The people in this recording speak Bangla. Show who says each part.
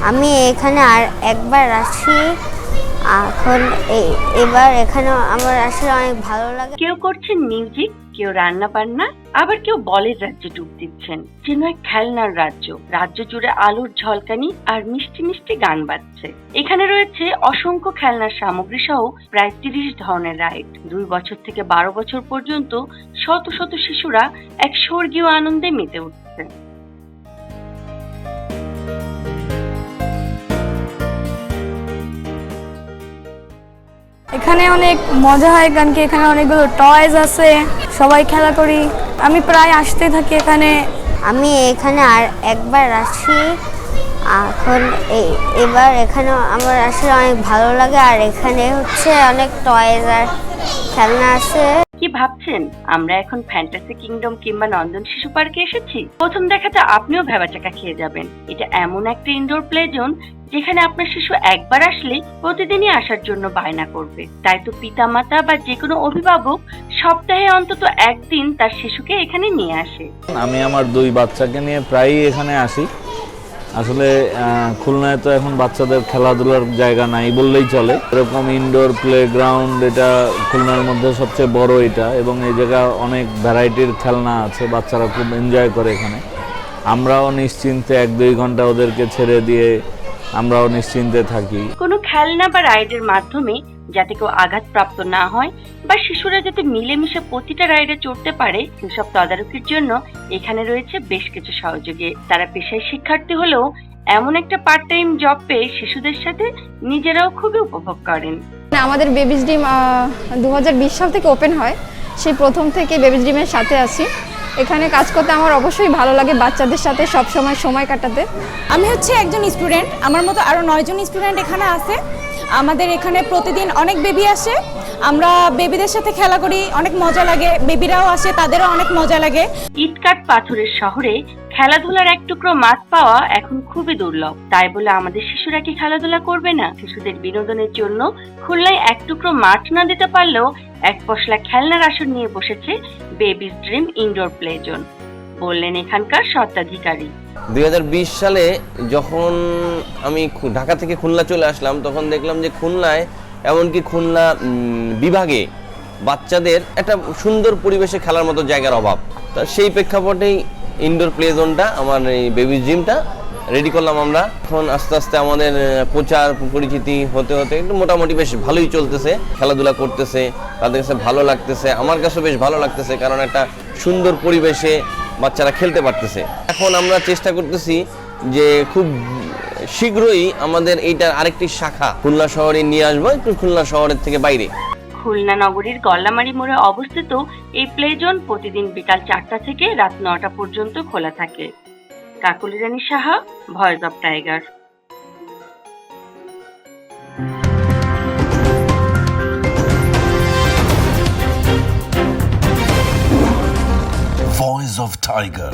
Speaker 1: আমি এখানে আর একবার আসি, এখন এবার এখানে আমার আসলে অনেক ভালো লাগে।
Speaker 2: কেউ করছেন মিউজিক, কেউ রান্না বান্না, আবার কেউ বলের রাজ্যে ডুব দিচ্ছেন। যেন এক খেলনার রাজ্য, রাজ্য জুড়ে আলোর ঝলকানি আর মিষ্টি মিষ্টি গান বাজছে। এখানে রয়েছে অসংখ্য খেলনার সামগ্রী সহ প্রায় 30 ধরনের রাইড। 2 বছর থেকে 12 বছর পর্যন্ত শত শত শিশুরা এক স্বর্গীয় আনন্দে মেতে উঠছে।
Speaker 3: এখানে অনেক মজা হয়, কারণ কি এখানে অনেকগুলো টয়স আছে, সবাই খেলা করি। আমি প্রায় আসতে থাকি এখানে।
Speaker 1: আমি এখানে আর একবার আসি, এখন এবার এখানে আমার আসলে অনেক ভালো লাগে। আর এখানে হচ্ছে অনেক টয়েস আর খেলনা আছে।
Speaker 2: কি ভাবছেন আমরা এখন ফ্যান্টাসি কিংডম কিংবা নন্দন শিশু পার্কে এসেছি? প্রথম দেখাতে আপনিও ভেবাচাকা খেয়ে যাবেন। এটা এমন একটা ইনডোর প্লে জোন যেখানে আপনার শিশু একবার আসলে প্রতিদিনই আসার জন্য বায়না করবে। তাই তো পিতামাতা বা যে কোনো অভিভাবক সপ্তাহে অন্তত একদিন তার শিশুকে এখানে নিয়ে আসে।
Speaker 4: আমি আমার 2 বাচ্চাকে নিয়ে প্রায়ই এখানে আসি। আসলে খুলনায় তো এখন বাচ্চাদের খেলাধুলার জায়গা নাই বললেই চলে। এরকম ইনডোর প্লেগ্রাউন্ড এটা খুলনার মধ্যে সবচেয়ে বড় এটা, এবং এই জায়গা অনেক ভ্যারাইটির খেলনা আছে, বাচ্চারা খুব এনজয় করে এখানে। আমরাও নিশ্চিন্তে 1-2 ঘন্টা ওদেরকে ছেড়ে দিয়ে আমরাও নিশ্চিন্তে থাকি।
Speaker 2: কোনো খেলনা বা রাইডের মাধ্যমে যাতে কেউ আঘাতপ্রাপ্ত না হয় বা শিশুরা যাতে মিলেমিশে প্রতিটা রাইডে চড়তে পারে, সেসব তদারকির জন্য এখানে রয়েছে বেশ কিছু সহযোগী। তারা পেশায় শিক্ষার্থী হলেও এমন একটা পার্ট টাইম জব পেয়ে শিশুদের সাথে নিজেরাও খুবই উপভোগ করেন।
Speaker 3: আমাদের বেবিজ ড্রিম 2020 সাল থেকে ওপেন হয়। সেই প্রথম থেকে বেবিজ ড্রিমের সাথে আছি। এখানে কাজ করতে আমার অবশ্যই ভালো লাগে, বাচ্চাদের সাথে সব সময় কাটাতে।
Speaker 5: আমি হচ্ছে একজন স্টুডেন্ট, আমার মতো আরও 9 জন স্টুডেন্ট এখানে আছে। আমাদের এখানে প্রতিদিন অনেক বেবি আসে, আমরা বেবিদের সাথে খেলা করি, অনেক মজা লাগে। বেবিরাও আসে, তাদেরও অনেক মজা লাগে।
Speaker 2: ইটকাট পাথরের শহরে খেলাধুলার এক টুকরো মাঠ পাওয়া এখন খুবই দুর্লভ। তাই বলে আমাদের শিশুরা কি খেলাধুলা করবে না? শিশুদের বিনোদনের জন্য খুলনায় এক টুকরো মাঠ না দিতে পারলেও এক পশলা খেলনার আসর নিয়ে বসেছে babies dream indoor play zone, বললেন এখানকার স্বত্বাধিকারী।
Speaker 6: 2020 সালে যখন আমি ঢাকা থেকে খুলনা চলে আসলাম, তখন দেখলাম যে খুলনায় এমনকি খুলনা বিভাগে বাচ্চাদের একটা সুন্দর পরিবেশে খেলার মতো জায়গার অভাব। তা সেই প্রেক্ষাপটেই ইনডোর প্লে জোনটা, আমার এই বেবি জিমটা রেডি করলাম আমরা। এখন আস্তে আস্তে আমাদের প্রচার পরিচিতি হতে হতে একটু মোটামুটি বেশ ভালোই চলতেছে, খেলাধুলা করতেছে, তাদের কাছে ভালো লাগতেছে, আমার কাছেও বেশ ভালো লাগতেছে, কারণ একটা সুন্দর পরিবেশে বাচ্চারা খেলতে পারতেছে। এখন আমরা চেষ্টা করতেছি যে খুব শীঘ্রই আমাদের এইটার আরেকটি শাখা খুলনা শহরে নিয়ে আসবো, একটু খুলনা শহরের থেকে বাইরে।
Speaker 2: খুলনা নগরীর গল্লামারি মোড়ে অবস্থিত এই প্লে জোন প্রতিদিন বিকাল 4টা থেকে রাত 9টা পর্যন্ত খোলা থাকে। Kakoli Rani Saha, Voice of Tiger.
Speaker 7: Voice of Tiger.